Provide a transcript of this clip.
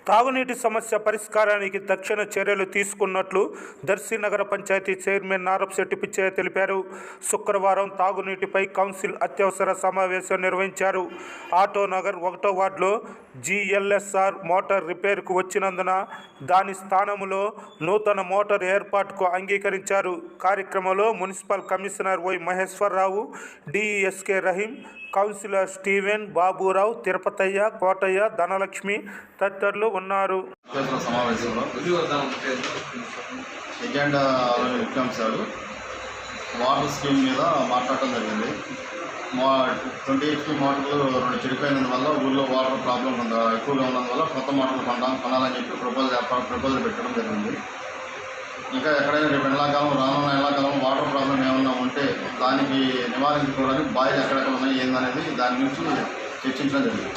తాగునీటి సమస్య పరిష్కారానికి తక్షణ చర్యలు తీసుకున్నట్లు దర్శి నగర పంచాయతీ చైర్మన్ నారపశెట్టి పిచ్చయ్య తెలిపారు. శుక్రవారం తాగునీటిపై కౌన్సిల్ అత్యవసర సమావేశం నిర్వహించారు. ఆటోనగర్ 1వ వార్డులో GLSR మోటార్ రిపేర్కు వచ్చినందున దాని స్థానంలో నూతన మోటార్ ఏర్పాటుకు అంగీకరించారు. కార్యక్రమంలో municipal commissioner Y Maheswararao, DESK Rahim, councillor Steven, Baburao, Tirupataiah, Kotaiah, Dhanalakshmi తదితరులు ఉన్నారు. సమావేశంలో ఎజెండా అంశాలు వాటర్ స్కీమ్ మీద మాట్లాడటం జరిగింది. 20 HP మోటార్లు 2 చెడిపోయినందువల్ల ఊళ్ళో వాటర్ ప్రాబ్లం ఎక్కువగా ఉన్నందువల్ల కొత్త మోటార్లు కొనాలని చెప్పి ప్రపోజల్ పెట్టడం జరిగింది. ఇంకా ఎక్కడైనా రేపు రానున్న ఎండాకాలం వాటర్ ప్రాబ్లం ఏమన్నా ఉంటే దానికి నివారించుకోవడానికి బాయిలు ఎక్కడెక్కడ ఉన్నాయి ఏందనేది దాని గురించి చర్చించడం జరిగింది.